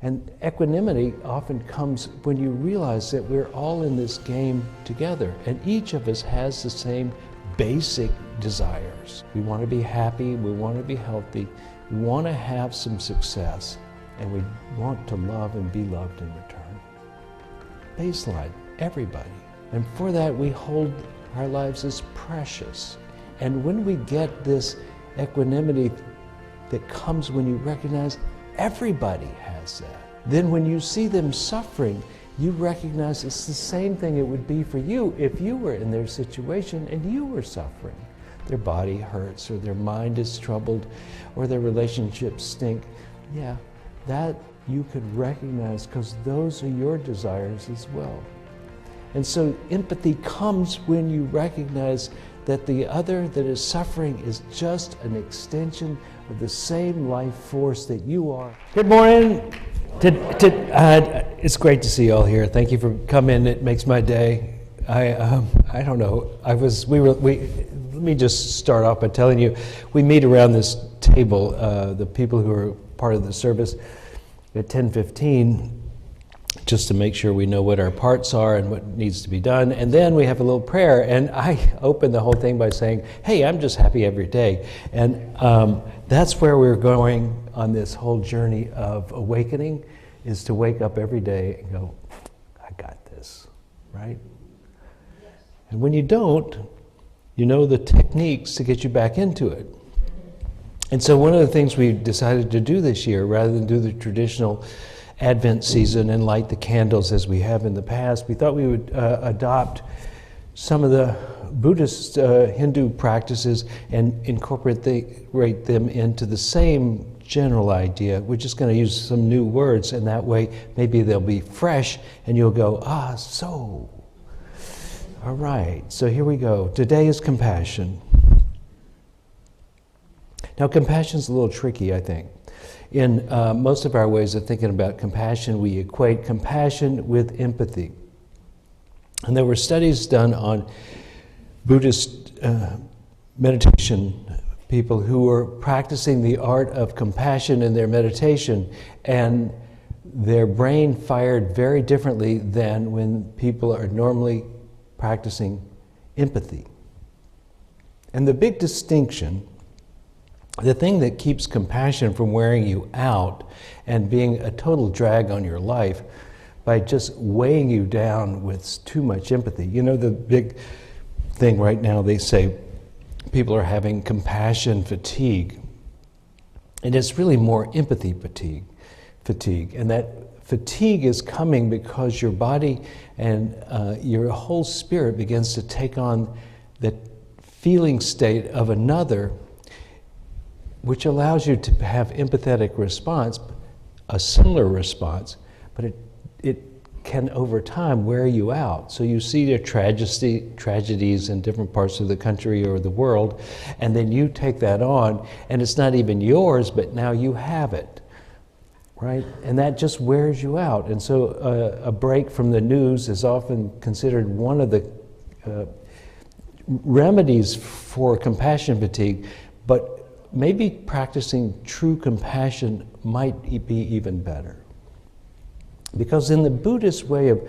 And equanimity often comes when you realize that we're all in this game together, and each of us has the same basic desires. We want to be happy, we want to be healthy, we want to have some success, and we want to love and be loved in return. Baseline, everybody. And for that, we hold our lives as precious. And when we get this equanimity that comes when you recognize everybody has that, then when you see them suffering, you recognize it's the same thing it would be for you if you were in their situation and you were suffering. Their body hurts, or their mind is troubled, or their relationships stink. Yeah, that you could recognize because those are your desires as well. And so empathy comes when you recognize that the other that is suffering is just an extension of the same life force that you are. Good morning. It's great to see you all here. Thank you for coming. It makes my day. I don't know. Let me just start off by telling you, we meet around this table, the people who are part of the service, at 10:15. Just to make sure we know what our parts are and what needs to be done. And then we have a little prayer, and I open the whole thing by saying, hey, I'm just happy every day. And that's where we're going on this whole journey of awakening, is to wake up every day and go, I got this, right? And when you don't, you know the techniques to get you back into it. And so one of the things we decided to do this year, rather than do the traditional Advent season and light the candles as we have in the past, we thought we would adopt some of the Buddhist Hindu practices and incorporate them into the same general idea. We're just going to use some new words, and that way maybe they'll be fresh and you'll go, so. All right, so here we go. Today is compassion. Now, compassion's a little tricky, I think. In most of our ways of thinking about compassion, we equate compassion with empathy. And there were studies done on Buddhist meditation people who were practicing the art of compassion in their meditation, and their brain fired very differently than when people are normally practicing empathy. And the big distinction, the thing that keeps compassion from wearing you out and being a total drag on your life by just weighing you down with too much empathy. You know, the big thing right now, they say people are having compassion fatigue. And it's really more empathy fatigue. And that fatigue is coming because your body and your whole spirit begins to take on the feeling state of another, which allows you to have empathetic response, a similar response, but it can over time wear you out. So you see the tragedies in different parts of the country or the world, and then you take that on, and it's not even yours, but now you have it, right? And that just wears you out. And so a break from the news is often considered one of the remedies for compassion fatigue, but maybe practicing true compassion might be even better. Because in the Buddhist way of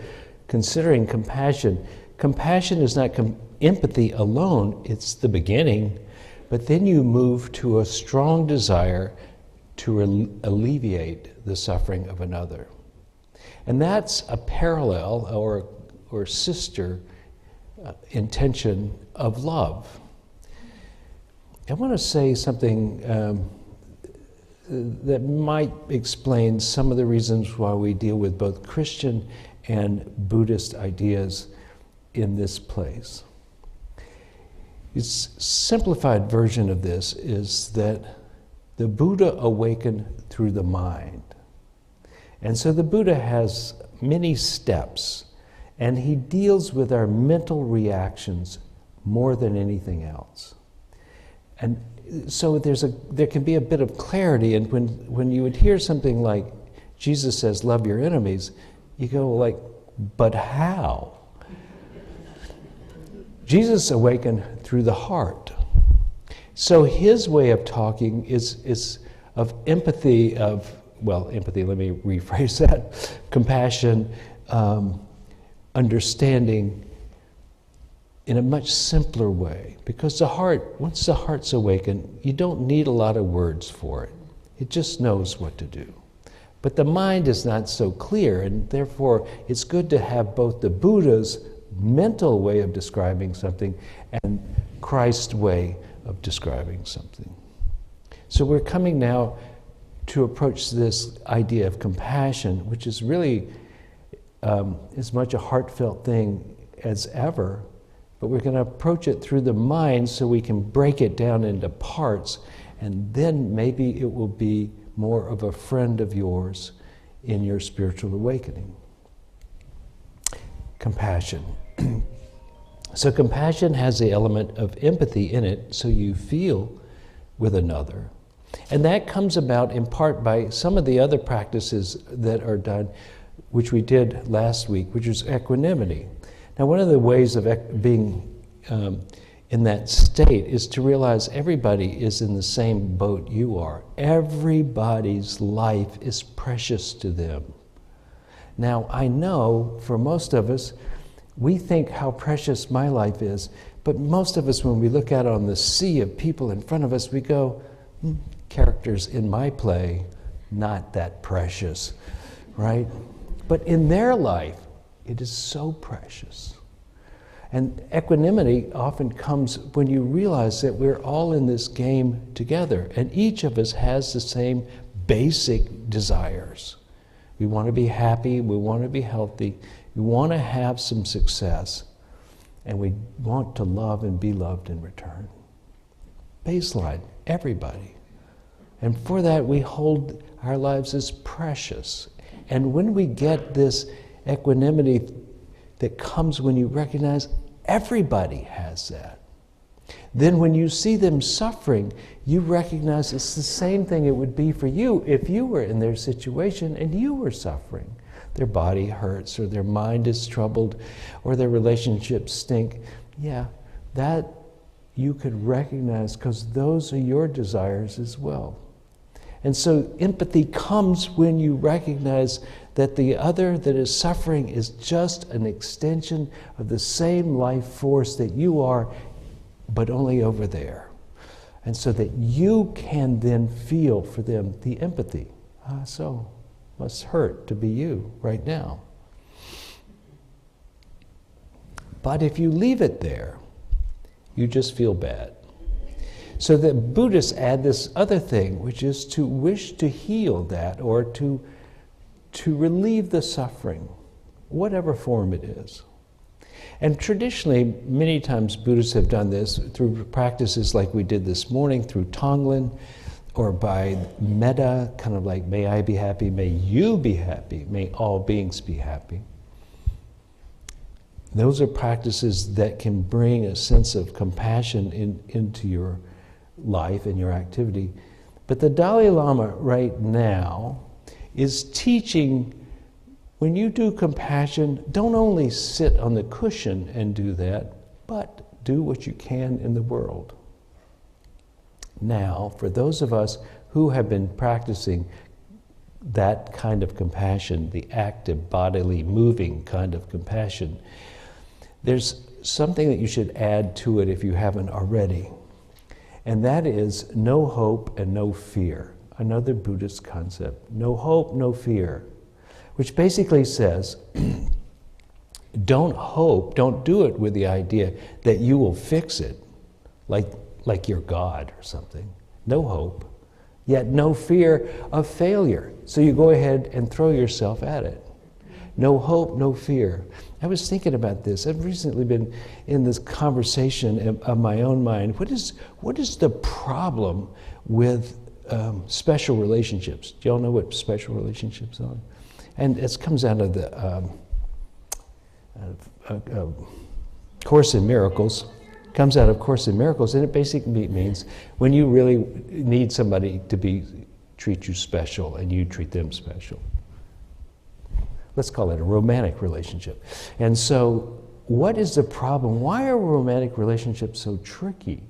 considering compassion, compassion is not empathy alone, it's the beginning, but then you move to a strong desire to alleviate the suffering of another. And that's a parallel or sister intention of love. I want to say something that might explain some of the reasons why we deal with both Christian and Buddhist ideas in this place. Its simplified version of this is that the Buddha awakened through the mind. And so the Buddha has many steps, and he deals with our mental reactions more than anything else. And so there can be a bit of clarity, and when you would hear something like Jesus says, love your enemies, you go like, but how? Jesus awakened through the heart. So his way of talking is of empathy, of empathy, let me rephrase that, compassion, understanding in a much simpler way. Because once the heart's awakened, you don't need a lot of words for it. It just knows what to do. But the mind is not so clear, and therefore it's good to have both the Buddha's mental way of describing something and Christ's way of describing something. So we're coming now to approach this idea of compassion, which is really as much a heartfelt thing as ever, but we're going to approach it through the mind so we can break it down into parts, and then maybe it will be more of a friend of yours in your spiritual awakening. Compassion. So compassion has the element of empathy in it, so you feel with another. And that comes about in part by some of the other practices that are done, which we did last week, which is equanimity. Now, one of the ways of being in that state is to realize everybody is in the same boat you are. Everybody's life is precious to them. Now, I know for most of us, we think how precious my life is, but most of us, when we look out on the sea of people in front of us, we go, characters in my play, not that precious, right? But in their life, it is so precious. And equanimity often comes when you realize that we're all in this game together, and each of us has the same basic desires. We want to be happy, we want to be healthy, we want to have some success, and we want to love and be loved in return. Baseline, everybody. And for that, we hold our lives as precious. And when we get this equanimity that comes when you recognize everybody has that, then when you see them suffering, you recognize it's the same thing it would be for you if you were in their situation and you were suffering. Their body hurts, or their mind is troubled, or their relationships stink. Yeah, that you could recognize because those are your desires as well. And so empathy comes when you recognize that the other that is suffering is just an extension of the same life force that you are, but only over there. And so that you can then feel for them the empathy. So must hurt to be you right now. But if you leave it there, you just feel bad. So the Buddhists add this other thing, which is to wish to heal that, or to relieve the suffering, whatever form it is. And traditionally, many times Buddhists have done this through practices like we did this morning, through Tonglen, or by metta, kind of like, may I be happy, may you be happy, may all beings be happy. Those are practices that can bring a sense of compassion into your life and your activity. But the Dali Lama right now is teaching, when you do compassion, don't only sit on the cushion and do that, but do what you can in the world. Now, for those of us who have been practicing that kind of compassion, the active, bodily, moving kind of compassion, there's something that you should add to it if you haven't already. And that is no hope and no fear. Another Buddhist concept. No hope, no fear. Which basically says, don't hope, don't do it with the idea that you will fix it, like you're God or something. No hope, yet no fear of failure. So you go ahead and throw yourself at it. No hope, no fear. I was thinking about this. I've recently been in this conversation of my own mind. What is the problem with special relationships? Do y'all know what special relationships are? And it comes out of the Course in Miracles. Comes out of Course in Miracles, and it basically means when you really need somebody to treat you special, and you treat them special. Let's call it a romantic relationship. And so, what is the problem? Why are romantic relationships so tricky?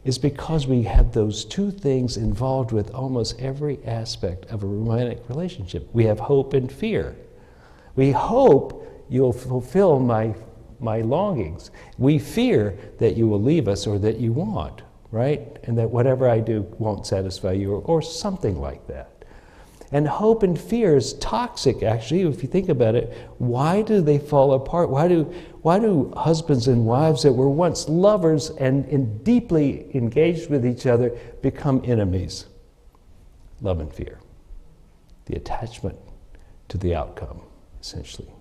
is because we have those two things involved with almost every aspect of a romantic relationship. We have hope and fear. We hope you'll fulfill my longings. We fear that you will leave us or that you won't, right? And that whatever I do won't satisfy you or something like that. And hope and fear is toxic, actually, if you think about it. Why do they fall apart? Why do husbands and wives that were once lovers and deeply engaged with each other become enemies? Love and fear. The attachment to the outcome, essentially.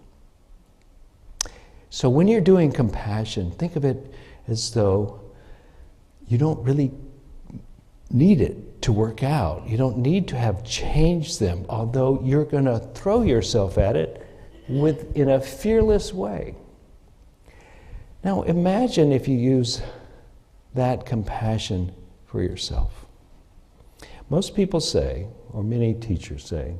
So when you're doing compassion, think of it as though you don't really need it to work out. You don't need to have changed them, although you're going to throw yourself at it in a fearless way. Now imagine if you use that compassion for yourself. Most people say, or many teachers say,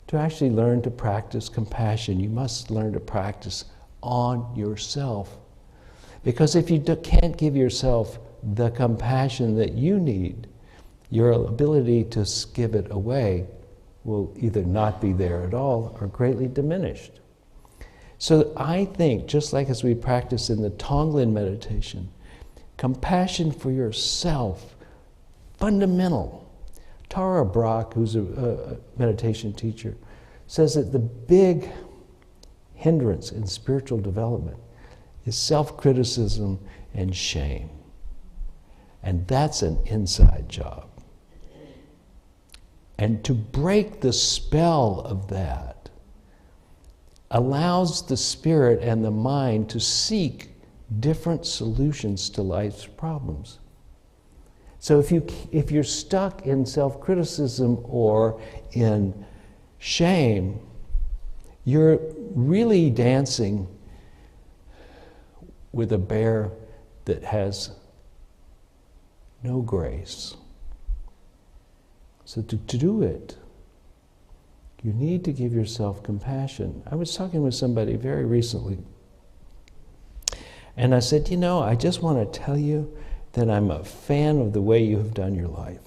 to actually learn to practice compassion, you must learn to practice on yourself. Because if you can't give yourself the compassion that you need, your ability to give it away will either not be there at all or greatly diminished. So I think, just like as we practice in the Tonglen meditation, compassion for yourself, fundamental. Tara Brach, who's a meditation teacher, says that the big hindrance in spiritual development is self-criticism and shame. And that's an inside job. And to break the spell of that allows the spirit and the mind to seek different solutions to life's problems. So if you're stuck in self-criticism or in shame, you're really dancing with a bear that has no grace. So to do it, you need to give yourself compassion. I was talking with somebody very recently, and I said, I just want to tell you that I'm a fan of the way you have done your life.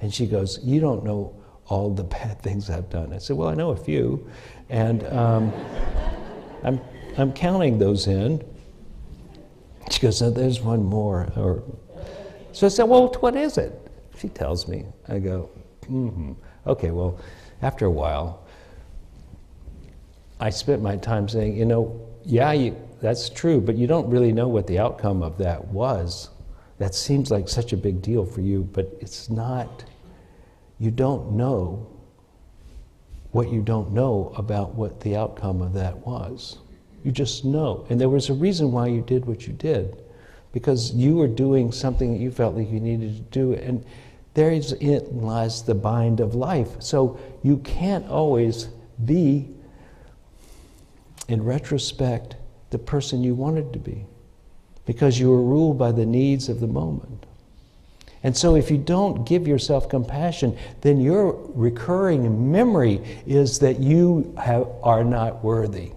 And she goes, you don't know all the bad things I've done. I said, well, I know a few, and I'm counting those in. She goes, no, there's one more. So I said, well, what is it? She tells me. I go, okay, well, after a while, I spent my time saying, that's true, but you don't really know what the outcome of that was. That seems like such a big deal for you, but it's not. You don't know what you don't know about what the outcome of that was. You just know. And there was a reason why you did what you did, because you were doing something that you felt like you needed to do, and therein lies the bind of life. So you can't always be, in retrospect, the person you wanted to be, because you were ruled by the needs of the moment. And so if you don't give yourself compassion, then your recurring memory is that you are not worthy.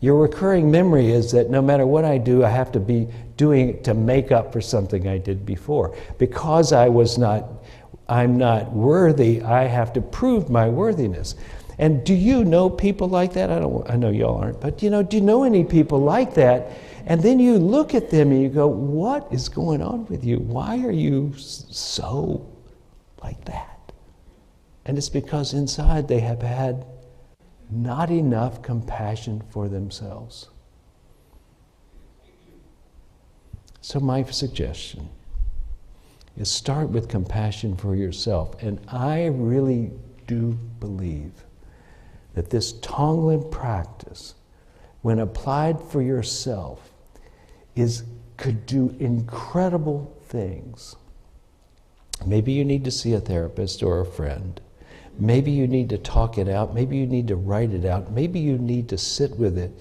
Your recurring memory is that no matter what I do, I have to be doing it to make up for something I did before. Because I'm not worthy, I have to prove my worthiness. And do you know people like that? I know y'all aren't, but do you know any people like that? And then you look at them and you go, what is going on with you? Why are you so like that? And it's because inside they have had not enough compassion for themselves. So my suggestion is start with compassion for yourself. And I really do believe that this Tonglen practice, when applied for yourself, could do incredible things. Maybe you need to see a therapist or a friend. Maybe you need to talk it out. Maybe you need to write it out. Maybe you need to sit with it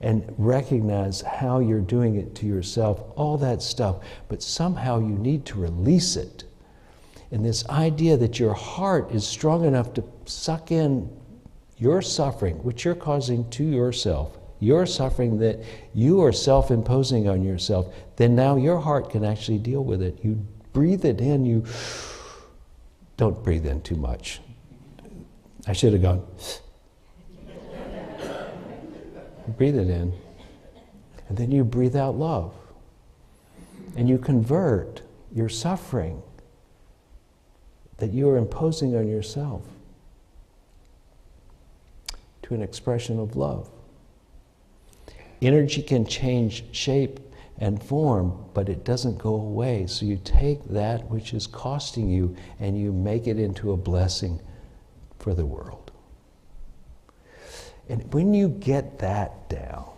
and recognize how you're doing it to yourself, all that stuff. But somehow you need to release it. And this idea that your heart is strong enough to suck in your suffering, which you're causing to yourself, your suffering that you are self-imposing on yourself, then now your heart can actually deal with it. You breathe it in, you don't breathe in too much. I should have gone, breathe it in, and then you breathe out love. And you convert your suffering that you are imposing on yourself to an expression of love. Energy can change shape and form, but it doesn't go away. So you take that which is costing you and you make it into a blessing for the world. And when you get that down,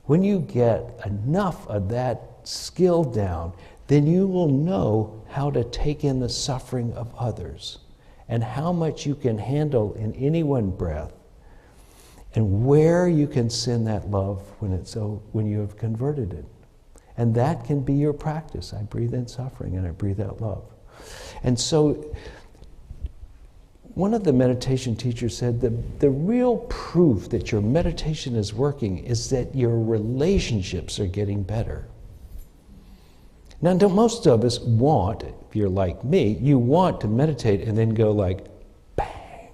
when you get enough of that skill down, then you will know how to take in the suffering of others and how much you can handle in any one breath and where you can send that love when you have converted it. And that can be your practice. I breathe in suffering and I breathe out love. And so one of the meditation teachers said that the real proof that your meditation is working is that your relationships are getting better. Now, most of us want, if you're like me, you want to meditate and then go like, bang,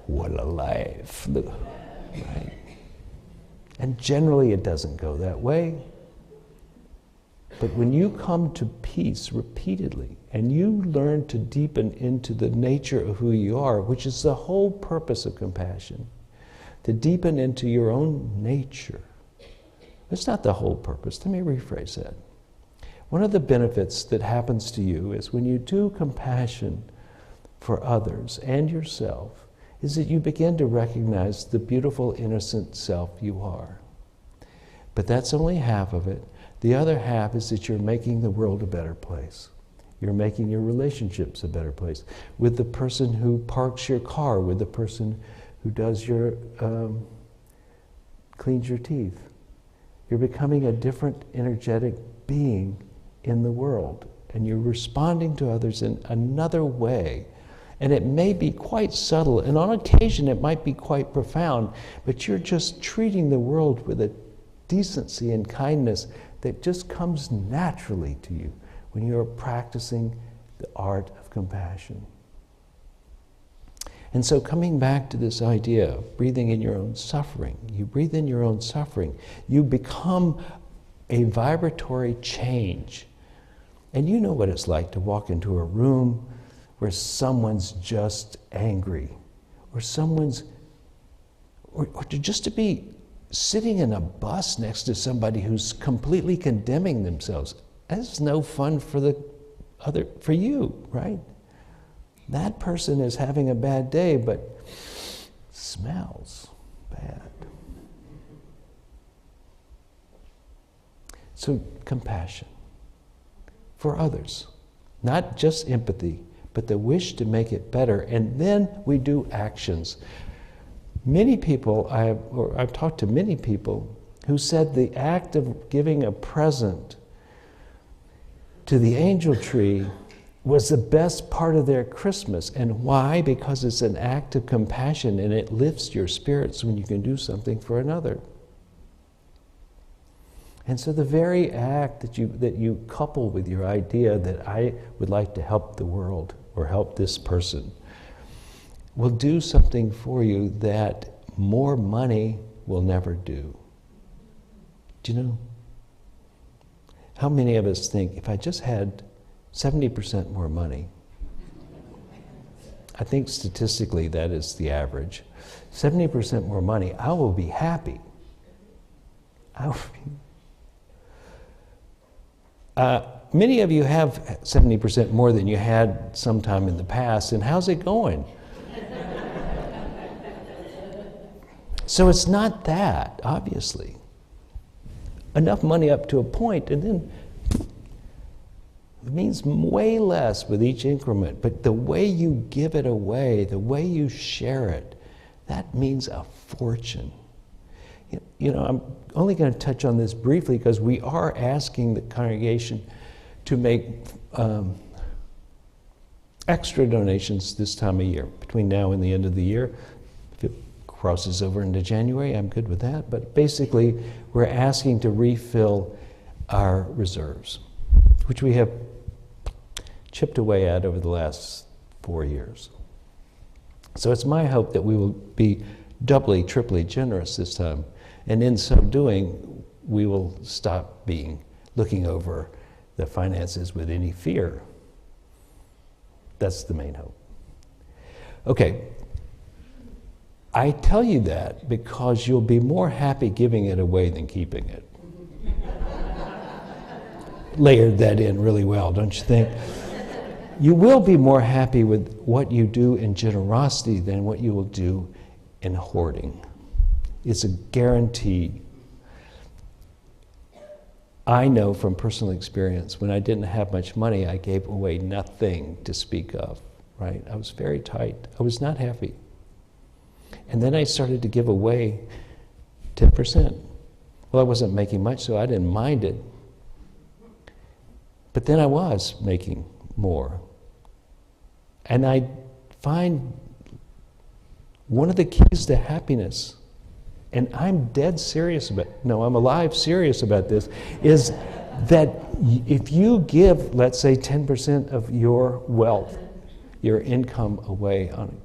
what a life, right? And generally it doesn't go that way. But when you come to peace repeatedly and you learn to deepen into the nature of who you are, which is the whole purpose of compassion, to deepen into your own nature. It's not the whole purpose. Let me rephrase that. One of the benefits that happens to you is when you do compassion for others and yourself, is that you begin to recognize the beautiful, innocent self you are. But that's only half of it. The other half is that you're making the world a better place. You're making your relationships a better place. With the person who parks your car, with the person who does your, cleans your teeth. You're becoming a different energetic being in the world. And you're responding to others in another way. And it may be quite subtle, and on occasion it might be quite profound, but you're just treating the world with a decency and kindness that just comes naturally to you when you're practicing the art of compassion. And so coming back to this idea of breathing in your own suffering, you breathe in your own suffering, you become a vibratory change. And you know what it's like to walk into a room where someone's just angry, or just to be sitting in a bus next to somebody who's completely condemning themselves. That's no fun for you, right? That person is having a bad day, but smells bad. So compassion for others, not just empathy, but the wish to make it better. And then we do actions. Many people, I've talked to many people who said the act of giving a present to the angel tree was the best part of their Christmas. And why? Because it's an act of compassion and it lifts your spirits when you can do something for another. And so the very act that you couple with your idea that I would like to help the world or help this person will do something for you that more money will never do. Do you know? How many of us think, if I just had 70% more money, I think statistically that is the average, 70% more money, I will be happy. Many of you have 70% more than you had sometime in the past, and how's it going? So it's not that, obviously. Enough money up to a point, and then it means way less with each increment. But the way you give it away, the way you share it, that means a fortune. You know, I'm only going to touch on this briefly because we are asking the congregation to make extra donations this time of year, between now and the end of the year. crosses over into January, I'm good with that. But basically, we're asking to refill our reserves, which we have chipped away at over the last 4 years. So it's my hope that we will be doubly, triply generous this time. And in so doing, we will stop looking over the finances with any fear. That's the main hope. Okay. I tell you that because you'll be more happy giving it away than keeping it. Layered that in really well, don't you think? You will be more happy with what you do in generosity than what you will do in hoarding. It's a guarantee. I know from personal experience, when I didn't have much money, I gave away nothing to speak of, right? I was very tight. I was not happy. And then I started to give away 10%. Well, I wasn't making much, so I didn't mind it. But then I was making more. And I find one of the keys to happiness, and I'm dead serious about it, no, I'm alive serious about this, is that if you give, let's say, 10% of your wealth, your income away on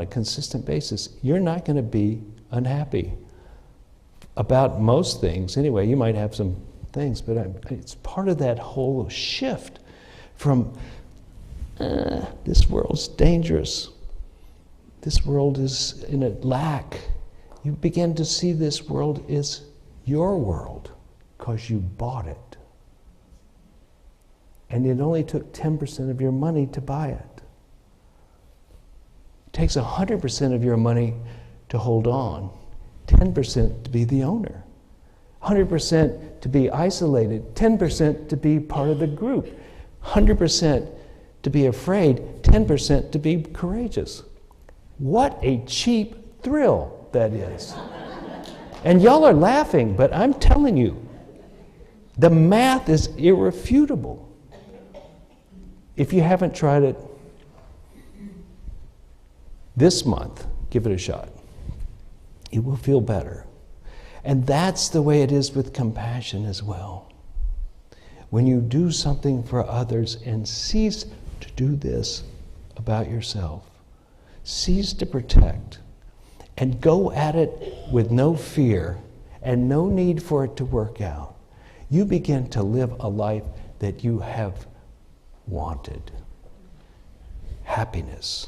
a consistent basis, you're not going to be unhappy about most things. Anyway, you might have some things, but it's part of that whole shift from this world's dangerous, this world is in a lack. You begin to see this world is your world because you bought it. And it only took 10% of your money to buy it. It takes 100% of your money to hold on, 10% to be the owner, 100% to be isolated, 10% to be part of the group, 100% to be afraid, 10% to be courageous. What a cheap thrill that is. And y'all are laughing, but I'm telling you, the math is irrefutable. If you haven't tried it this month, give it a shot. You will feel better. And that's the way it is with compassion as well. When you do something for others and cease to do this about yourself, cease to protect, and go at it with no fear and no need for it to work out, you begin to live a life that you have wanted. Happiness,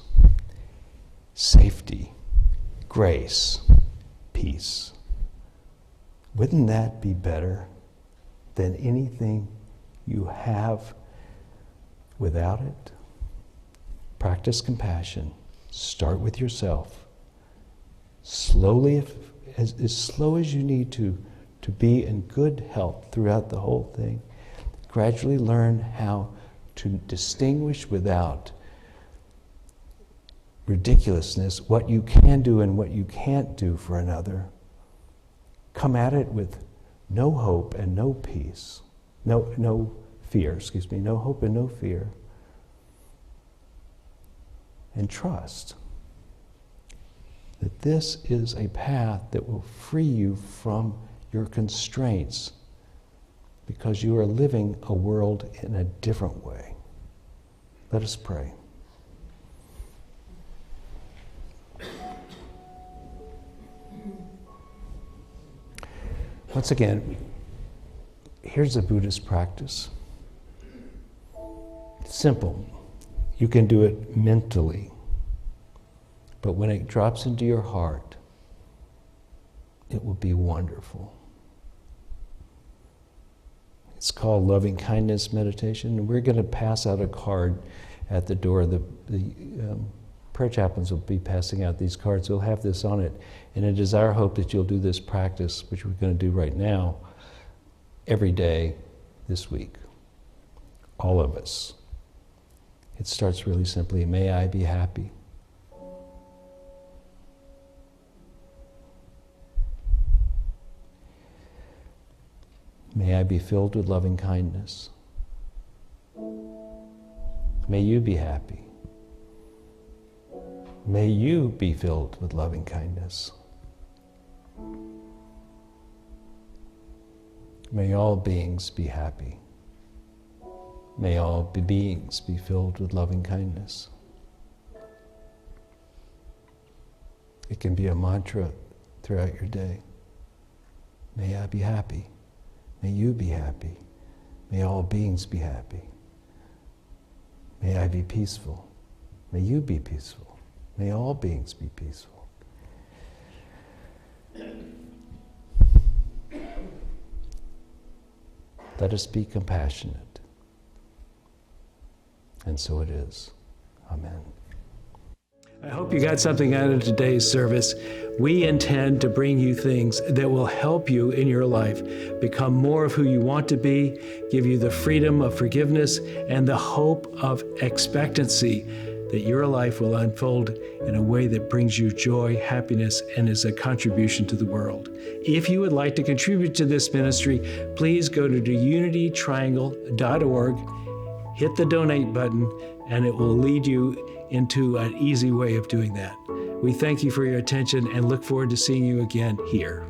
safety, grace, peace. Wouldn't that be better than anything you have without it? Practice compassion. Start with yourself. Slowly, as slow as you need to be in good health throughout the whole thing. Gradually learn how to distinguish without ridiculousness what you can do and what you can't do for another. Come at it with no hope and no peace. No fear, no hope and no fear. And trust that this is a path that will free you from your constraints because you are living a world in a different way. Let us pray. Once again, here's a Buddhist practice. It's simple. You can do it mentally. But when it drops into your heart, it will be wonderful. It's called loving kindness meditation. And we're going to pass out a card at the door. The prayer chaplains will be passing out these cards. We'll have this on it. And it is our hope that you'll do this practice, which we're going to do right now, every day this week. All of us. It starts really simply. May I be happy. May I be filled with loving kindness. May you be happy. May you be filled with loving kindness. May all beings be happy. May all beings be filled with loving kindness. It can be a mantra throughout your day. May I be happy. May you be happy. May all beings be happy. May I be peaceful. May you be peaceful. May all beings be peaceful. Let us be compassionate. And so it is. Amen. I hope you got something out of today's service. We intend to bring you things that will help you in your life become more of who you want to be, give you the freedom of forgiveness and the hope of expectancy that your life will unfold in a way that brings you joy, happiness, and is a contribution to the world. If you would like to contribute to this ministry, please go to unitytriangle.org, hit the donate button, and it will lead you into an easy way of doing that. We thank you for your attention and look forward to seeing you again here.